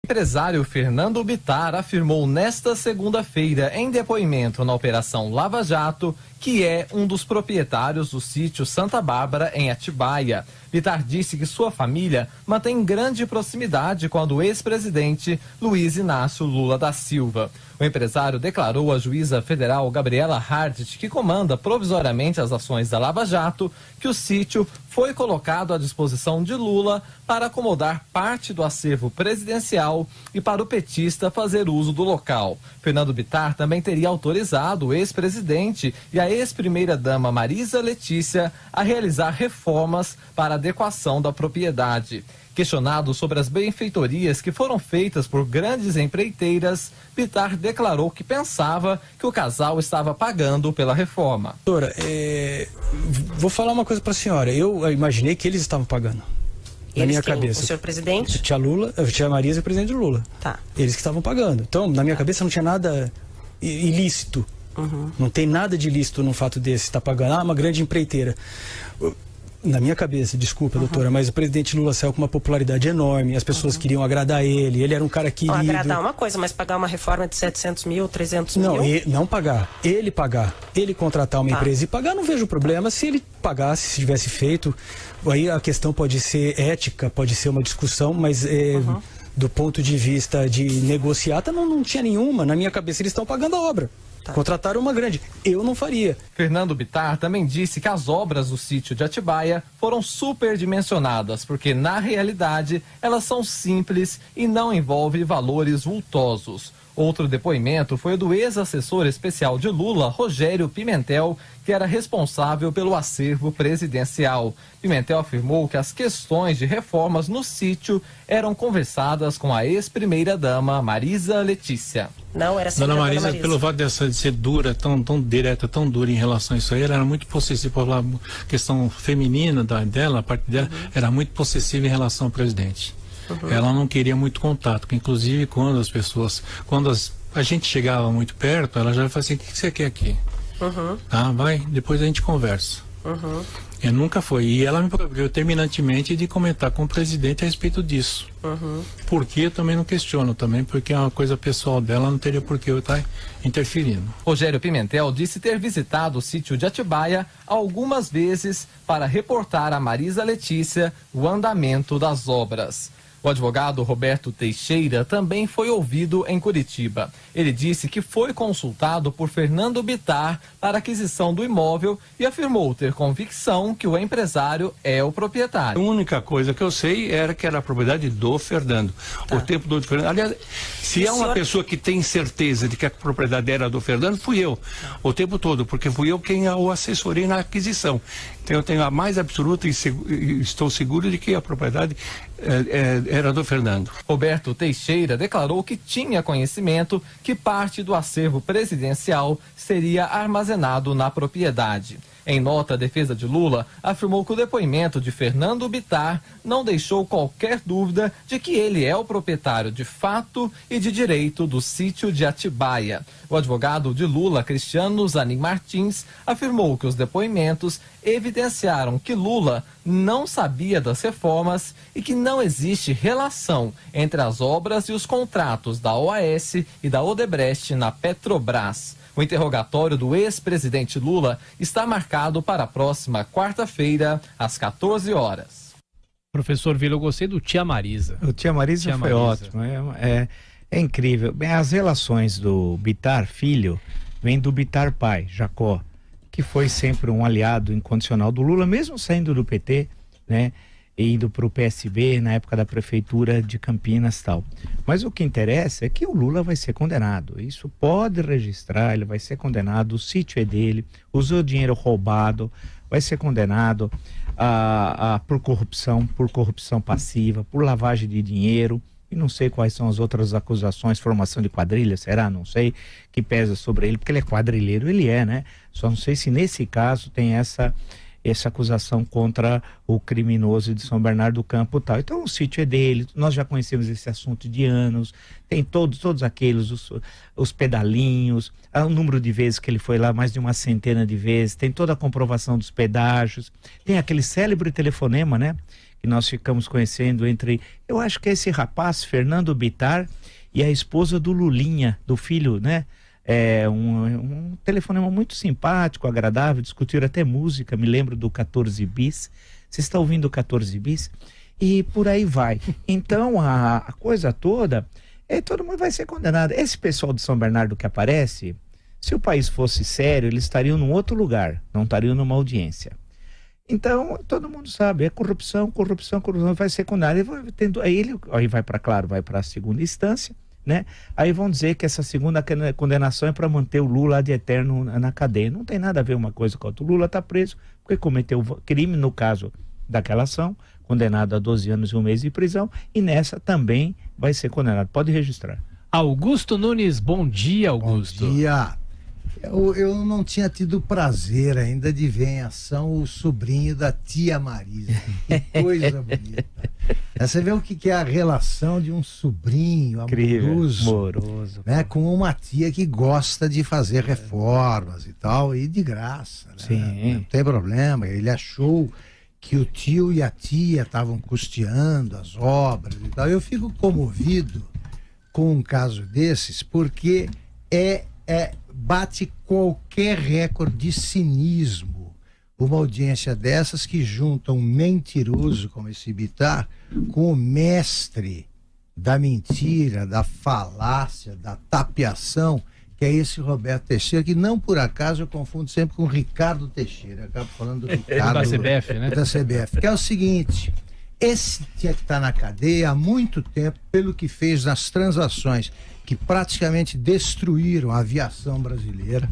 O empresário Fernando Bittar afirmou nesta segunda-feira, em depoimento na Operação Lava Jato, que é um dos proprietários do sítio Santa Bárbara, em Atibaia. Bittar disse que sua família mantém grande proximidade com a do ex-presidente Luiz Inácio Lula da Silva. O empresário declarou à juíza federal Gabriela Hardt, que comanda provisoriamente as ações da Lava Jato, que o sítio foi colocado à disposição de Lula para acomodar parte do acervo presidencial e para o petista fazer uso do local. Fernando Bittar também teria autorizado o ex-presidente e a ex-primeira-dama Marisa Letícia a realizar reformas para adequação da propriedade. Questionado sobre as benfeitorias que foram feitas por grandes empreiteiras, Bittar declarou que pensava que o casal estava pagando pela reforma. Doutora, vou falar uma coisa para a senhora. Eu imaginei que eles estavam pagando. Na minha cabeça. O senhor presidente? Tia Marisa e o presidente Lula. Tá. Eles que estavam pagando. Então, na minha cabeça não tinha nada ilícito. Uhum. Não tem nada de ilícito no fato desse estar pagando. Uma grande empreiteira. Na minha cabeça, desculpa, doutora, mas o presidente Lula saiu com uma popularidade enorme, as pessoas queriam agradar ele era um cara querido. Agradar uma coisa, mas pagar uma reforma de 700 mil, 300 mil? Não pagar, ele contratar uma empresa e pagar, não vejo problema. Se ele pagasse, se tivesse feito, aí a questão pode ser ética, pode ser uma discussão, mas do ponto de vista de negociata, não tinha nenhuma. Na minha cabeça, eles estão pagando a obra. Contrataram uma grande. Eu não faria. Fernando Bittar também disse que as obras do sítio de Atibaia foram superdimensionadas, porque, na realidade, elas são simples e não envolvem valores vultosos. Outro depoimento foi o do ex-assessor especial de Lula, Rogério Pimentel, que era responsável pelo acervo presidencial. Pimentel afirmou que as questões de reformas no sítio eram conversadas com a ex-primeira-dama Marisa Letícia. Não, era Dona Marisa, pelo fato de ser dura, tão direta, tão dura em relação a isso aí, ela era muito possessiva, a questão feminina dela, a parte dela, era muito possessiva em relação ao presidente. Ela não queria muito contato, porque inclusive quando a gente chegava muito perto, ela já falava assim: o que você quer aqui? Tá, vai, depois a gente conversa. E nunca foi. E ela me proibiu terminantemente de comentar com o presidente a respeito disso. Porque eu também não questiono também, porque é uma coisa pessoal dela, não teria por que eu estar interferindo. Rogério Pimentel disse ter visitado o sítio de Atibaia algumas vezes para reportar a Marisa Letícia o andamento das obras. O advogado Roberto Teixeira também foi ouvido em Curitiba. Ele disse que foi consultado por Fernando Bittar para a aquisição do imóvel e afirmou ter convicção que o empresário é o proprietário. A única coisa que eu sei era que era a propriedade do Fernando. O tempo do Fernando. Aliás, se é uma pessoa que tem certeza de que a propriedade era do Fernando, fui eu. O tempo todo, porque fui eu quem o assessorei na aquisição. Então eu tenho a mais absoluta e estou seguro de que a propriedade era do Fernando. Roberto Teixeira declarou que tinha conhecimento que parte do acervo presidencial seria armazenado na propriedade. Em nota, a defesa de Lula afirmou que o depoimento de Fernando Bittar não deixou qualquer dúvida de que ele é o proprietário de fato e de direito do sítio de Atibaia. O advogado de Lula, Cristiano Zanin Martins, afirmou que os depoimentos evidenciaram que Lula não sabia das reformas e que não existe relação entre as obras e os contratos da OAS e da Odebrecht na Petrobras. O interrogatório do ex-presidente Lula está marcado para a próxima quarta-feira, às 14 horas. Professor Vila, eu gostei do Tia Marisa. O Tia Marisa foi ótimo, é incrível. Bem, as relações do Bittar filho vêm do Bittar pai, Jacó, que foi sempre um aliado incondicional do Lula, mesmo saindo do PT, né? Indo para o PSB na época da prefeitura de Campinas e tal. Mas o que interessa é que o Lula vai ser condenado. Isso pode registrar, ele vai ser condenado, o sítio é dele, usou dinheiro roubado, vai ser condenado por corrupção passiva, por lavagem de dinheiro, e não sei quais são as outras acusações, formação de quadrilha, será? Não sei, que pesa sobre ele, porque ele é quadrilheiro, ele é, né? Só não sei se nesse caso tem essa acusação contra o criminoso de São Bernardo do Campo e tal. Então o sítio é dele, nós já conhecemos esse assunto de anos, tem todos aqueles, os pedalinhos, o número de vezes que ele foi lá, mais de uma centena de vezes, tem toda a comprovação dos pedágios, tem aquele célebre telefonema, né, que nós ficamos conhecendo eu acho que é esse rapaz, Fernando Bittar, e a esposa do Lulinha, do filho, né? Um telefonema muito simpático, agradável, discutiram até música, me lembro do 14 bis. Você está ouvindo o 14 bis? E por aí vai. Então, a coisa toda, todo mundo vai ser condenado. Esse pessoal de São Bernardo que aparece, se o país fosse sério, eles estariam num outro lugar, não estariam numa audiência. Então, todo mundo sabe, é corrupção, vai ser condenado. Aí vai para a segunda instância, né? Aí vão dizer que essa segunda condenação é para manter o Lula de eterno na cadeia. Não tem nada a ver uma coisa com a outra. O Lula está preso porque cometeu crime, no caso daquela ação, condenado a 12 anos e 1 mês de prisão, e nessa também vai ser condenado. Pode registrar. Augusto Nunes, bom dia, Augusto. Bom dia. Eu não tinha tido o prazer ainda de ver em ação o sobrinho da tia Marisa. Que coisa bonita. Você vê o que é a relação de um sobrinho amoroso, né, com uma tia que gosta de fazer reformas e tal, e de graça. Né? Sim. Não tem problema. Ele achou que o tio e a tia estavam custeando as obras e tal. Eu fico comovido com um caso desses, porque bate qualquer recorde de cinismo uma audiência dessas que junta um mentiroso como esse Bittar com o mestre da mentira, da falácia, da tapeação, que é esse Roberto Teixeira, que não por acaso eu confundo sempre com o Ricardo Teixeira. Eu acabo falando do Ricardo da CBF, né? Da CBF, que é o seguinte: esse tinha que estar na cadeia há muito tempo pelo que fez nas transações que praticamente destruíram a aviação brasileira,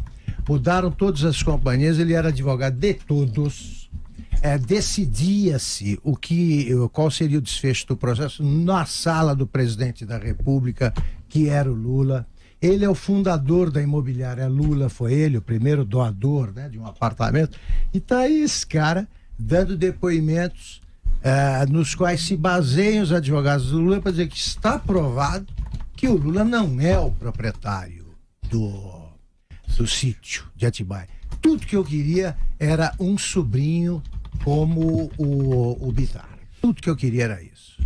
mudaram todas as companhias. Ele era advogado de todos, decidia-se qual seria o desfecho do processo na sala do presidente da República, que era o Lula. Ele é o fundador da imobiliária Lula, foi ele o primeiro doador, né, de um apartamento, e tá aí esse cara dando depoimentos nos quais se baseiam os advogados do Lula para dizer que está provado que o Lula não é o proprietário do sítio de Atibaia. Tudo que eu queria era um sobrinho como o Bittar. Tudo que eu queria era isso.